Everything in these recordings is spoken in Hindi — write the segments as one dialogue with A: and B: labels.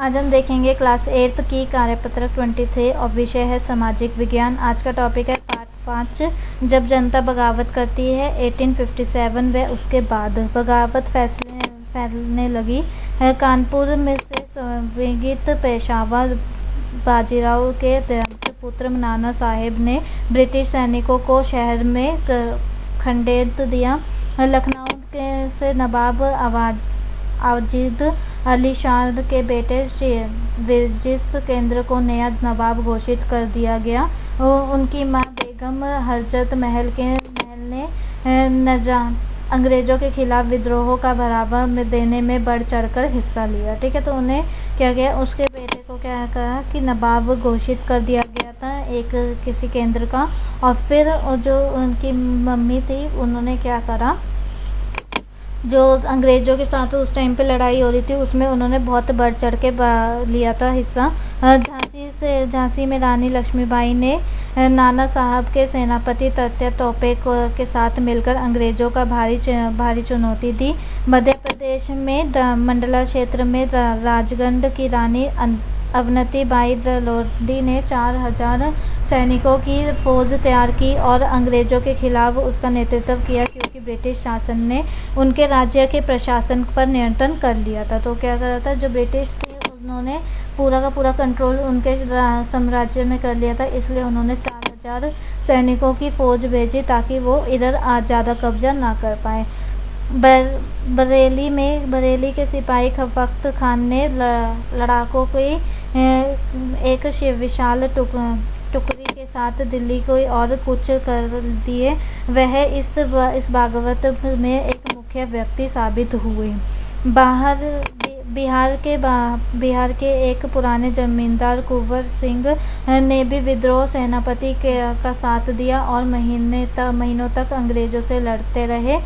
A: आज हम देखेंगे क्लास 8th की कार्यपत्रक 23 और विषय है सामाजिक विज्ञान। आज का टॉपिक है पार्ट 5, जब जनता बगावत करती है 1857 व उसके बाद। बगावत फैलने लगी है। कानपुर में से संविगित पेशवा बाजीराव के पुत्र नाना साहेब ने ब्रिटिश सैनिकों को शहर में खंडेर दिया। लखनऊ से नवाब अजीज अली शाह के बेटे विजिस केंद्र को नया नवाब घोषित कर दिया गया। उनकी मां बेगम हजरत महल ने अंग्रेज़ों के खिलाफ विद्रोह का बढ़ावा देने में बढ़ चढ़कर हिस्सा लिया। ठीक है, तो उन्हें क्या गया, उसके बेटे को क्या कहा कि नवाब घोषित कर दिया गया था एक किसी केंद्र का। और फिर जो उनकी मम्मी थी उन्होंने क्या करा, जो अंग्रेज़ों के साथ उस टाइम पे लड़ाई हो रही थी उसमें उन्होंने बहुत बढ़ चढ़ के लिया था हिस्सा। झांसी में रानी लक्ष्मीबाई ने नाना साहब के सेनापति तात्या तोपे के साथ मिलकर अंग्रेज़ों का भारी चुनौती दी। मध्य प्रदेश में मंडला क्षेत्र में राजगढ़ की रानी अवंती बाई लोधी ने 4000 सैनिकों की फौज तैयार की और अंग्रेज़ों के खिलाफ उसका नेतृत्व किया, क्योंकि ब्रिटिश शासन ने उनके राज्य के प्रशासन पर नियंत्रण कर लिया था। तो क्या करा था, जो ब्रिटिश थे उन्होंने पूरा का पूरा कंट्रोल उनके साम्राज्य में कर लिया था, इसलिए उन्होंने 4000 सैनिकों की फ़ौज भेजी ताकि वो इधर ज़्यादा कब्जा ना कर पाए। बरेली के सिपाही खफक्त खान ने लड़ाकों की एक विशाल टुकड़ी के साथ दिल्ली को और कुछ कर दिए। वह इस बगावत में एक मुख्य व्यक्ति साबित हुए। बिहार के एक पुराने जमींदार कुंवर सिंह ने भी विद्रोह सेनापति का साथ दिया और महीनों तक अंग्रेज़ों से लड़ते रहे।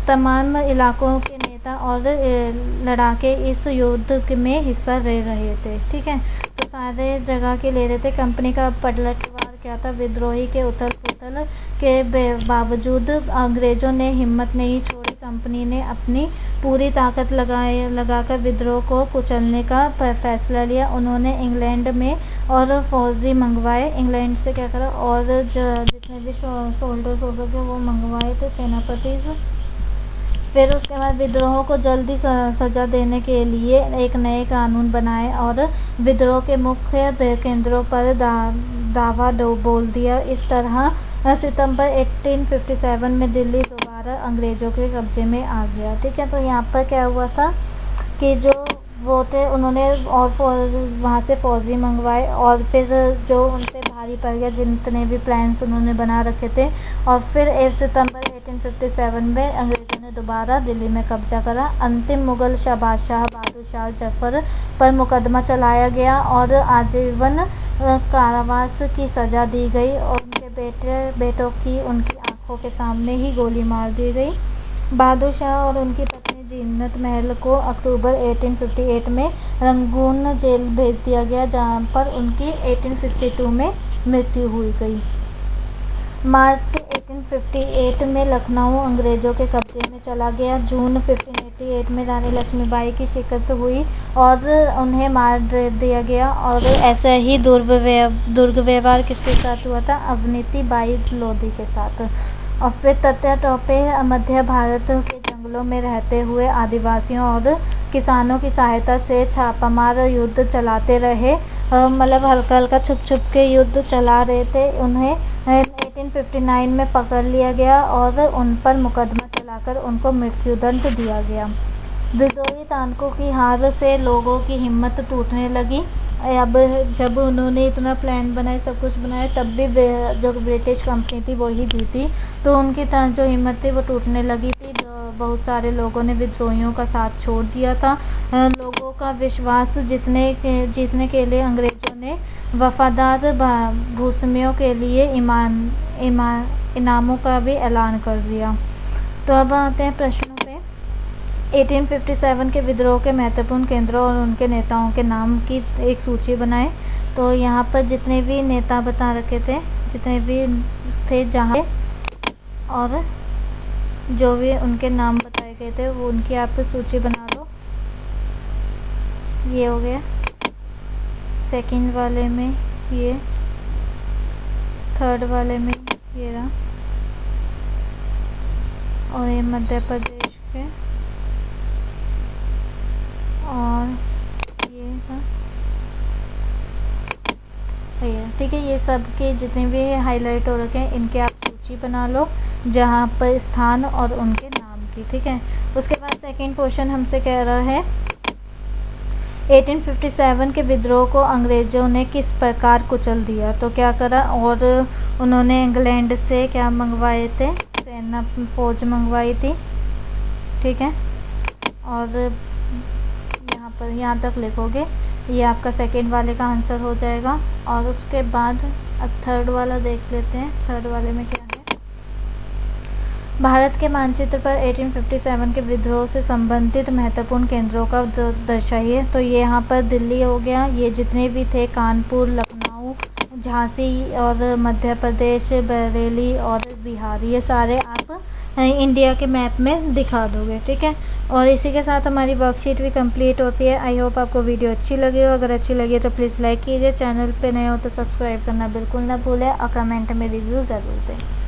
A: तमाम इलाकों के नेता और लड़ाके इस युद्ध में हिस्सा ले रहे थे। ठीक है, तो सारे जगह के ले रहे थे। कंपनी का पलटवार क्या था, विद्रोही के उथल पुथल के बावजूद अंग्रेज़ों ने हिम्मत नहीं छोड़ी। कंपनी ने अपनी पूरी ताकत लगाकर विद्रोह को कुचलने का फैसला लिया। उन्होंने इंग्लैंड में और फौजी मंगवाए। इंग्लैंड से क्या करा, और जितने भी सोल्डर्स हो सके वो मंगवाए थे, सेनापति। फिर उसके बाद विद्रोह को जल्दी सजा देने के लिए एक नए कानून बनाए और विद्रोह के मुख्य केंद्रों पर दावा बोल दिया। इस तरह सितंबर 1857 में दिल्ली दोबारा अंग्रेज़ों के कब्जे में आ गया। ठीक है, तो यहाँ पर क्या हुआ था कि जो वो थे उन्होंने और वहाँ से फौजी मंगवाए और फिर जो उन पर भारी पड़ गया जितने भी प्लान्स उन्होंने बना रखे थे। और फिर 1 सितंबर 1857 में अंग्रेज़ों ने दोबारा दिल्ली में कब्जा करा। अंतिम मुग़ल बादशाह बहादुर शाह जफ़र पर मुकदमा चलाया गया और आजीवन कारावास की सज़ा दी गई और उनके बेटों की उनकी आंखों के सामने ही गोली मार दी गई। बहादुर शाह और उनकी पत्नी जीनत महल को अक्टूबर 1858 में रंगून जेल भेज दिया गया, जहां पर उनकी 1862 में मृत्यु हुई गई। मार्च 1858 में लखनऊ अंग्रेज़ों के कब्जे में चला गया। जून 1588 में रानी लक्ष्मीबाई की शिकस्त हुई और उन्हें मार दिया गया। और ऐसा ही दुर्व्यवहार किसके साथ हुआ था, अवंती बाई लोधी के साथ। और फिर तात्या टोपे मध्य भारत के जंगलों में रहते हुए आदिवासियों और किसानों की सहायता से छापामार युद्ध चलाते रहे। मतलब हल्का हल्का छुप के युद्ध चला रहे थे। उन्हें 1859 में पकड़ लिया गया और उन पर मुकदमा चलाकर उनको मृत्युदंड दिया गया। विद्रोही तानकों की हार से लोगों की हिम्मत टूटने लगी। अब जब उन्होंने इतना प्लान बनाया, सब कुछ बनाया, तब भी जो ब्रिटिश कंपनी थी वही जीती, तो उनकी जो हिम्मत थी वो टूटने लगी थी। बहुत सारे लोगों ने विद्रोहियों का साथ छोड़ दिया था। लोगों का विश्वास जीतने के लिए अंग्रेज़ों ने वफादार भूस्वामियों के लिए इनामों का भी ऐलान कर दिया। तो अब आते हैं प्रश्नों पे। 1857 के विद्रोह के महत्वपूर्ण केंद्रों और उनके नेताओं के नाम की एक सूची बनाएं। तो यहाँ पर जितने भी नेता बता रखे थे, जितने भी थे जहाँ, और जो भी उनके नाम बताए गए थे वो उनकी आप सूची बना लो। ये हो गया। सेकंड वाले में ये, थर्ड वाले में ये रहा, और ये मध्य प्रदेश के, और ये था भैया। ठीक है, ये सब के जितने भी हाईलाइट हो रखे हैं इनके आप सूची बना लो, जहाँ पर स्थान और उनके नाम की। ठीक है, उसके बाद सेकंड क्वेश्चन हमसे कह रहा है 1857 के विद्रोह को अंग्रेज़ों ने किस प्रकार कुचल दिया। तो क्या करा, और उन्होंने इंग्लैंड से क्या मंगवाए थे, सेना फौज मंगवाई थी। ठीक है, और यहाँ पर यहाँ तक लिखोगे, ये आपका सेकंड वाले का आंसर हो जाएगा। और उसके बाद अब थर्ड वाला देख लेते हैं। थर्ड वाले में क्या है, भारत के मानचित्र पर 1857 के विद्रोह से संबंधित महत्वपूर्ण केंद्रों का दर्शाइए। तो ये यहाँ पर दिल्ली हो गया, ये जितने भी थे कानपुर, लखनऊ, झांसी और मध्य प्रदेश, बरेली और बिहार, ये सारे आप इंडिया के मैप में दिखा दोगे। ठीक है, और इसी के साथ हमारी वर्कशीट भी कंप्लीट होती है। आई होप आपको वीडियो अच्छी लगी हो। अगर अच्छी लगी तो प्लीज़ लाइक कीजिए, चैनल पे नए हो तो सब्सक्राइब करना बिल्कुल ना भूलें, और कमेंट में रिव्यू ज़रूर दें।